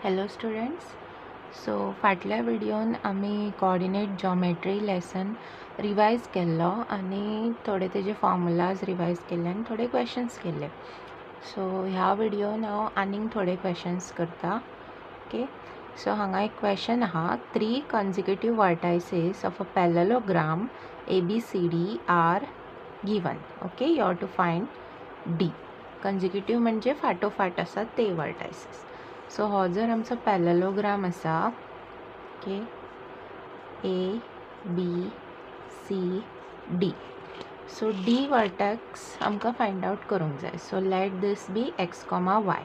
Hello students. So फाटल्या व्हिडिओन आम्ही coordinate geometry lesson revise केल्लो आणि थोडे तेजे फॉर्मुलाज रिवाइज केले आणि थोडे क्वेश्चन्स केले. सो ह्या व्हिडिओन हांव आनीक थोडे क्वेश्चन्स करता. ओके, सो हांगा एक क्वेश्चन आहा. 3 consecutive vertices of a parallelogram ABCD are given. Okay, you have to find D. Consecutive म्हणजे फाटोफाट आसात ते वर्टायसेस. सो हो जर आमचो पॅरलेलोग्राम आसा, okay, A B C D. So D vertex आमकां फायंड आउट करूंक जाय. So let this be x, y.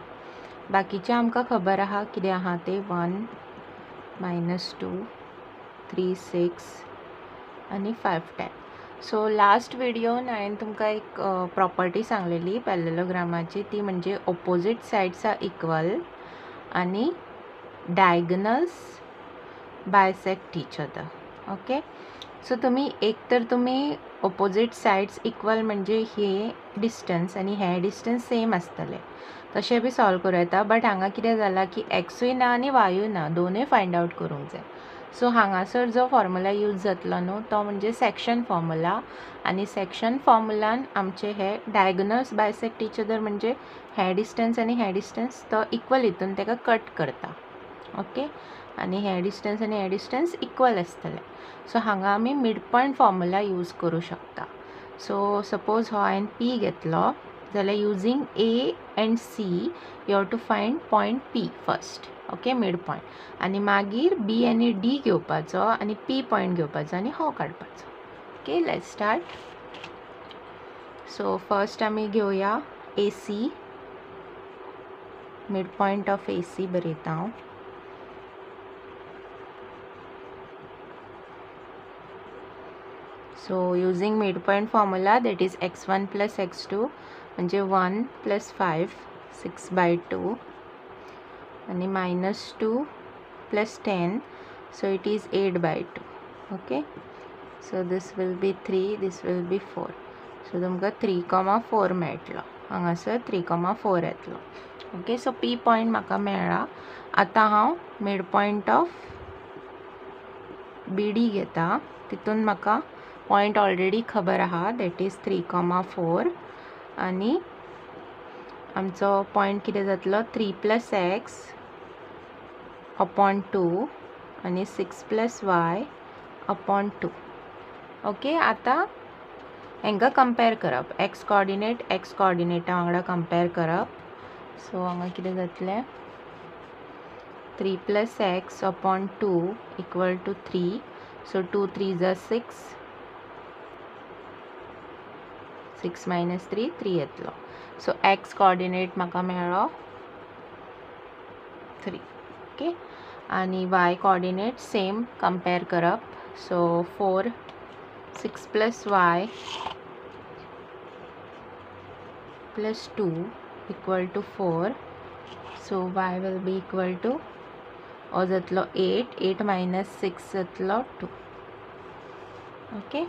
बाकीचे आमकां खबर आहा कितें आहा ते 1 -2 3 6 आनी 5 10. सो लास्ट व्हिडिओन हांवें तुमकां एक प्रॉपर्टी सांगलेली पॅरलेलोग्रामाची, ती म्हणजे ऑपोजीट सायड्स आर इक्वल आणि diagonals bisect each other. Okay, so तुम्ही ऑपोजीट सायड्स इक्वल म्हणजे हे डिस्टन्स आणि हे डिस्टन्स सेम आसतले तशें बी सॉल्व करूं येता. बट हांगा कितें जालां की एक्सूय ना आनी वायूय ना, दोनूय फायंड आउट करूंक जाय. सो हांगासर जो फॉर्म्युला यूज जातलो न्हू तो म्हणजे सेक्शन फॉर्म्युला. आणि सेक्शन फॉर्म्युलान आमचे हे डायगोनल्स बायसेक्ट ईच अदर म्हणजे हे डिस्टन्स आणि हे डिस्टन्स तो इक्वल हितून तेका कट करता. ओके, आणि हे डिस्टन्स आणि हे डिस्टन्स इक्वल आसतले. सो हांगा आमी मिड पॉयंट फॉर्म्युला यूज करूं शकता. सो सपोज हो हांवें P घेतलो जाल्यार using A and C you have to find point P first. Okay, mid point. आणि मागीर B आनी D घेवपाचो आणि P पॉयंट घेवपाचो आणि हो काडपाचो. Okay, let's start. So first आमी घेवया AC. Mid point of AC बरयता हांव. So using mid point formula that is x1 + x2 म्हणजे 1 + 5 6/2 आणि -2 + 10 so it is 8/2. okay, so this will be 3, this will be 4. so तुमकां 3,4 मेळटलो. हांगासर 3,4 येतलो. ओके, सो P पॉयंट म्हाका मेळ्ळा. आतां हांव मिड पॉयंट ऑफ BD घेता. तितून म्हाका पॉयंट ऑलरेडी खबर आहा दॅट इज 3,4 आणि आमचो पॉयंट कितें जातलो 3 + x अपॉन 2 आणि 6 + y अपॉन 2. ओके, आतां हांकां कंपेर करप. एक्स कोऑर्डिनेटा वांगडा कंपेर करप. सो हांगा कितें जातलें 3 + x अपॉन 2 = 3. सो 2 3 = 6, 6 - 3 3 येतलो. सो एक्स कोऑर्डिनेट म्हाका मेळ्ळो 3. ओके, आणि वाय कोऑर्डिनेट सेम कंपेर करप. So 4 6 + y + 2 = 4. So y will be equal to हो जातलो 8 8 - 6 जातलो 2. ओके,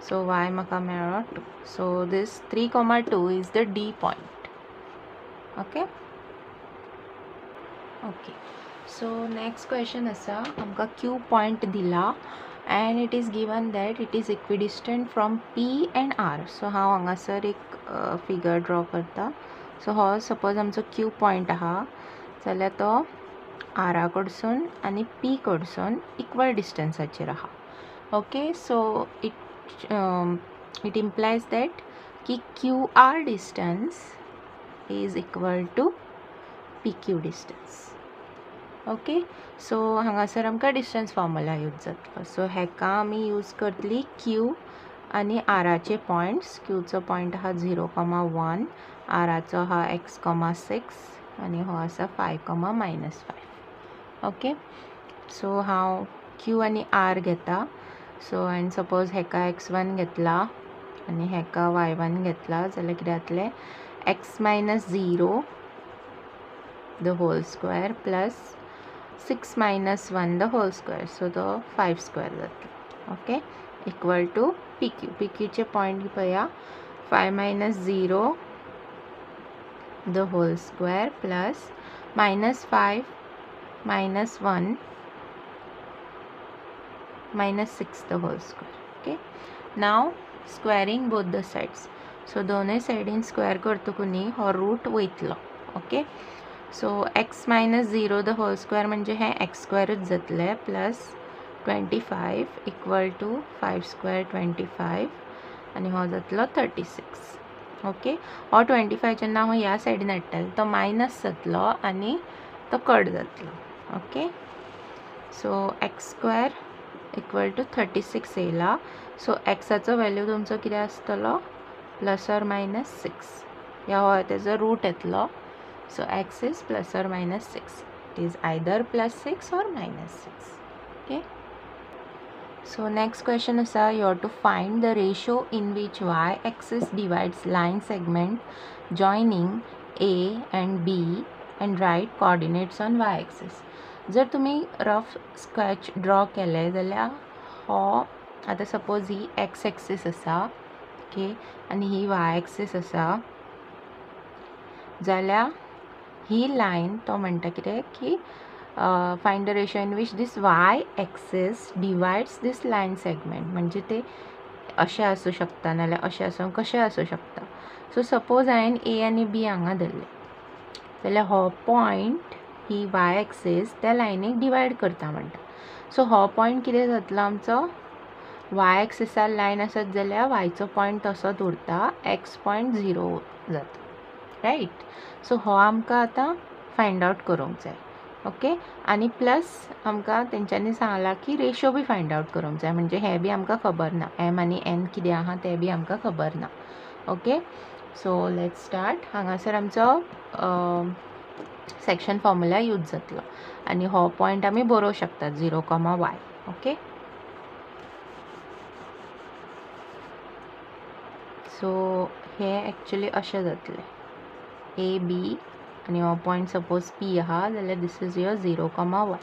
सो y म्हाका मेळ्ळो 2. So this 3,2 is the D point. Okay okay, so next question आसा. आमकां Q पॉयंट दिला and it is given that it is equidistant from P and R. So हांव हांगासर एक फिगर ड्रॉ करता. So हो सपोज आमचो Q पॉयंट आहा जाल्यार तो R कडसून आनी P कडसून इक्वल डिस्टन्साचेर आहा. Okay, so it implies that की QR distance is equal to PQ distance. Okay, so हांगासर आमकां डिस्टन्स फॉर्म्युला यूज जातलो. सो हेका आमी यूज करतली Q आनी आराचे पॉयंट्स. क्यूचो पॉयंट आहा 0,1, आराचो आहा x, 6 आनी हो आसा 5, -5. ओके, सो हांव Q आनी R घेता. सो हांवें सपोज हेका x1 घेतला आनी हेका y1 घेतला जाल्यार कितें जातलें x - 0 the whole square plus 6 - 1 the whole square. So तो 5 स्क्वेअर जातलो. Okay, equal to PQ. PQचे पॉयंट पळया 5 - 0 the whole square plus -5 -1 -6 the whole square. Okay, now squaring both the sides. So दोनों साइडीन स्क्वेअर करतो कुनी हो रूट वयतलो. Okay, so x -0 the whole square म्हणजे हे x स्क्वेअरच जातले प्लस 25 इक्वल टू 5 स्क्वेअर 25 आणि हो जातलो 36. ओके, हो 25 जेन्ना हांव ह्या सायडीन हाडटलें तो मायनस जातलो आणि तो कट जातलो. Okay, so x square equal to 36 येयला. सो एक्साचो व्हॅल्यू तुमचो कितें आसतलो +or-6 या हो तेजो रूट येतलो. So x is +or-6. It is either +6 or -6. Okay, so next question is you have to find the ratio in which y-axis divides line segment joining A and B and write coordinates on y-axis. जर तुम्ही rough sketch draw केले जाल्यार हो आता suppose ही x axis आसा. Okay, आणि ही y axis आसा जाल्यार ही लायन तो म्हणटा कितें की find the ratio in which this y-axis divides this line segment. म्हणजे ते अशें आसूं शकता नाल्यार अशें आसूं कशें आसूं शकता. सो सपोज हांवें A आनी B हांगा धरले जाल्यार हो पॉयंट ही y-axis त्या लायनीक डिवायड करता म्हणटा. सो हो पॉयंट कितें जातलो आमचो y-axisar लायन आसत जाल्यार yचो पॉयंट तसोच उरता, x पॉयंट 0 जाता. रायट, सो हो आमकां आतां फायंड आउट करूंक जाय. ओके, आणि प्लस आमकां तेंच्यांनी सांगलां की रेशो बी फायंड आउट करूंक जाय. म्हणजे हे बी आमकां खबर ना, m आनी n कितें आहा ते बी आमकां खबर ना. Okay, so let's start. हांगासर आमचो सेक्शन फॉर्म्युला यूज जातलो आणि हो पॉयंट आमी बरोवंक शकतात 0,y. ओके, सो हे एक्चुअली अशें जातलें AB आणि हो पॉयंट सपोज P आहा जाल्यार this is your 0,y.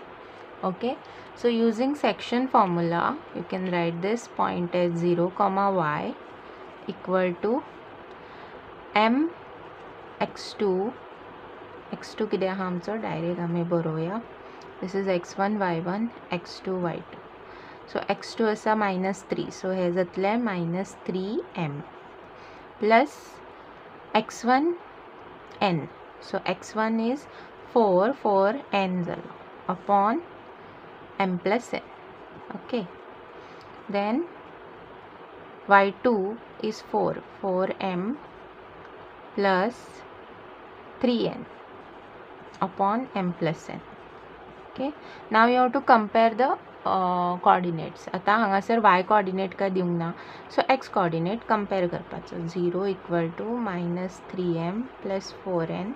Okay, so using section formula you can write this point as 0,y equal to m x2 कितें आहा आमचो डायरेक्ट आमी बरोवया. दिस is x1 y1 x2 y2. So x2 आसा -3, so हे जातलें -3m plus x1 n. So x1 is 4n zalo upon m plus n. Okay, then y2 is 4m plus 3n upon m plus n. Okay, now you have to compare the coordinates. आता हांगासर y coordinate काय दिवंक ना, so x coordinate compare करपाचो. 0 equal to -3m plus 4n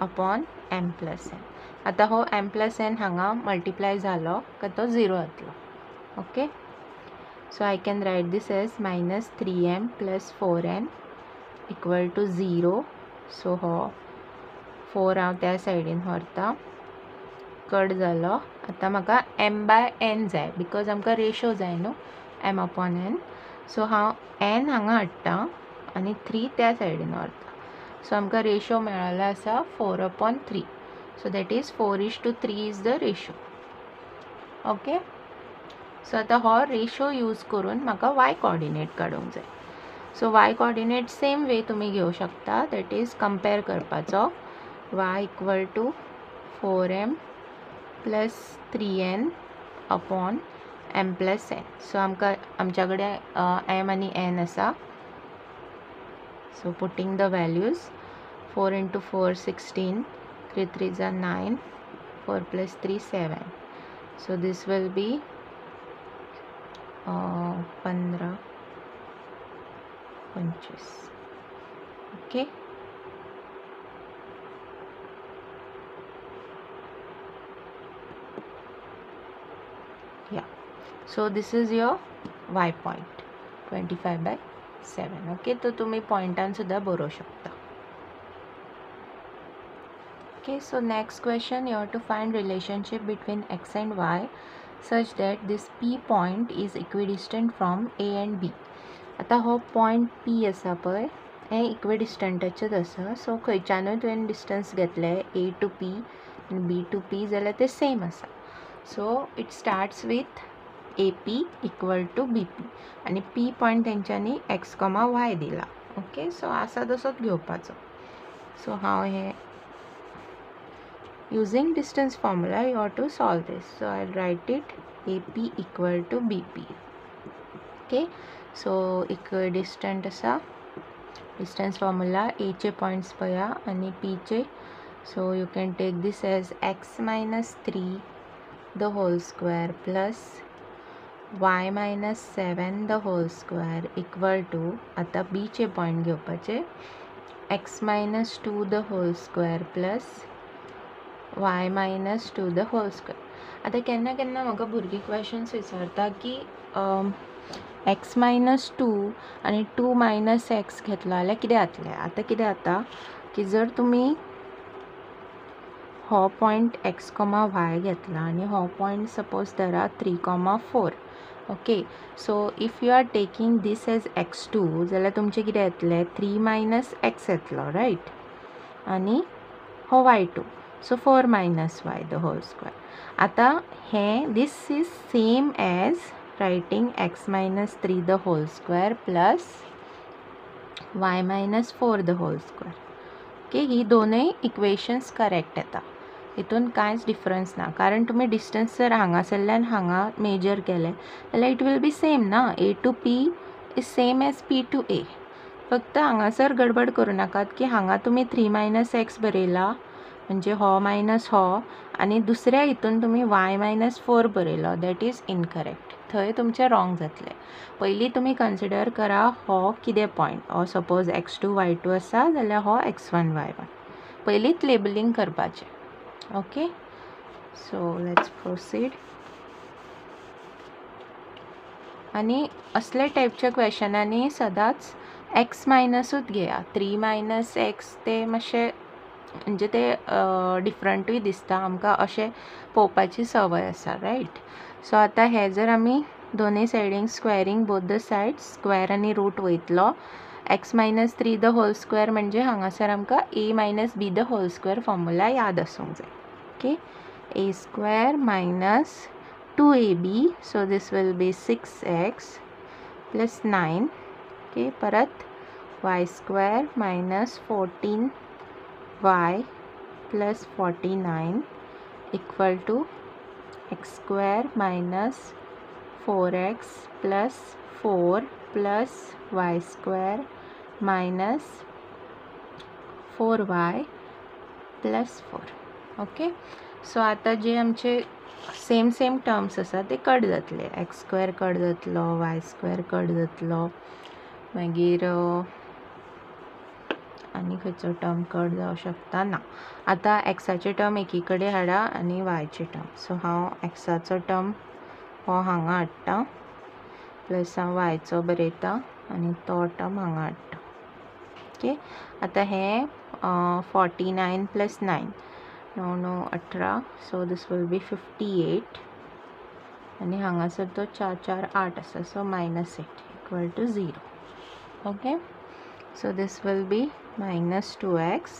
अपॉन m plus n. आता हो m plus n हांगा मल्टिप्लाय जालो का तो 0 जातलो. Okay, so I can write this as -3m plus 4n equal to 0. So हो 4 हांव त्या सायडीन व्हरता, कट जालो. आता म्हाका m/n जाय बिकॉज आमकां रेशो जाय न्हू m अपॉन n. सो हांव n हांगा हाडटा आनी 3 त्या सायडीन व्हरता. सो आमकां रेशो मेळ्ळो आसा 4/3. So that is 4:3 is the ratio. Okay, so आतां हो रेशो यूज करून म्हाका y कॉर्डिनेट काडूंक जाय. So y coordinate same way तुमी घेवं शकता, दॅट इज कंपेर करपाचो. y equal to 4m plus 3n upon m plus n. So आमच्या कडेन m आणि n आसा. So putting the values 4 × 4 16, 3 3 are 9, 4 + 3 7. So this will be 15 25. Okay, yeah, so this is your y point 25/7. Okay, तो तुम्ही पॉइंटान सुद्धा बरोवं शकता. Okay, so next question, you have to find relationship between x and y such that this P point is equidistant from A and B. आता हो point P आसा पळय हे इक्विडिस्टंटाचेच आसा. सो खंयच्यानूय तुवें डिस्टन्स घेतले A to P B to P जाल्यार ते सेम आसा. So it starts with AP equal to BP आणि P पॉयंट तेंच्यांनी X, Y दिला. ओके, सो आसा तसोच घेवपाचो. सो हांव हे using distance formula you have to solve this. So I'll write it AP equal to BP. Okay, so equidistant asa distance formula A चे points पया आणि P चे. So you can take this as x minus 3 the whole square plus y minus 7 the whole square equal to आता B चे point घेवपाचे x minus 2 the whole square plus y minus 2 the whole square. आता केन्ना केन्ना म्हाका भुरगीं questions विचारता की x minus 2 आणि 2 minus x घेतलो जाल्यार कितें जातलें. आता कितें जाता की जर तुमी हो पॉइंट x, y घेतला आणि हो पॉइंट सपोज धरा 3, 4. Okay, so if you are taking this as x2 जाल्यार तुमचें कितें येतलें 3 minus x येतलो, रायट, आणि हो y2, so 4 minus y the whole square. आता हे this is same as writing x minus 3 the whole square plus y minus 4 the whole square. Okay, ही दोनूय इक्वेशन्स करेक्ट येता, हितून कांयच डिफरन्स ना. कारण तुम्ही डिस्टन्स जर हांगासरल्यान हांगा मेजर केले जाल्यार इट विल बी सेम ना. A to P इज same as P to A. फक्त हांगासर गडबड करूं नाकात की हांगा तुम्ही 3 minus x बरयला म्हणजे हो मायनस हो, आणि दुसऱ्या हितून तुम्ही y minus 4 बरयलो, दॅट इज इनकरेक्ट. थंय तुमचें रॉंग जातलें. पयलीं तुमी कन्सिडर करा हो कितें पॉयंट. हो सपोज x2 y2 आसा जाल्यार हो x1 y1. पयलींच लेबलिंग करपाचें. Okay, so let's proceed. आणि असले टायपच्या क्वेश्चनांनी सदांच x मायनसूच घेया. 3 minus x ते मातशें म्हणजे ते डिफरंटूय दिसता आमकां, अशें पळोवपाची संवय आसा, रायट. सो आतां हे जर आमी दोनूय सायडीक squaring both the sides, square आनी रूट वयतलो. x minus 3 the whole square म्हणजे हांगासर आमकां a minus b the whole square formula याद आसूंक जाय. Okay, a square minus 2ab, so this will be 6x plus 9. Okay, परत y square minus 14y plus 49 equal to x square minus 4x plus 4 plus y square minus 4y plus 4. Okay, so आता जे आमचे same terms आसा ते cut जातले. x square cut जातलो, y square cut जातलो, मागीर आनी खंयचो टर्म कट जावं शकता ना. आता एक्साचे टर्म एकी कडेन हाडा आनी वायचे टर्म. सो हांव एक्साचो टर्म हो हांगा हाडटा प्लस हांव वायचो बरयता आनी तो टर्म हांगा हाडटा. ओके, आता हे 49 plus 9 9 18, so this will be 58 आनी हांगासर तो 4 4 8 आसा, so -8 equal to 0. Okay, so this will be minus 2x,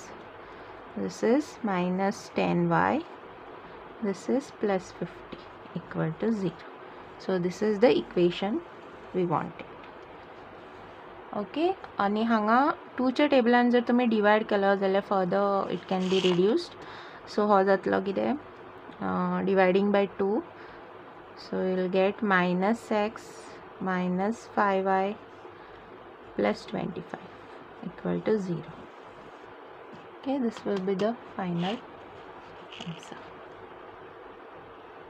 this is minus 10y, this is plus 50 equal to 0. So this is the equation we wanted. Okay, आणि हांगा 2च्या टेबलान जर तुम्ही डिवायड केलो जाल्यार further it can be reduced. So हो जातलो कितें dividing by 2, so you will get -x minus 5y plus 25 equal to 0. Okay, this will be the final answer.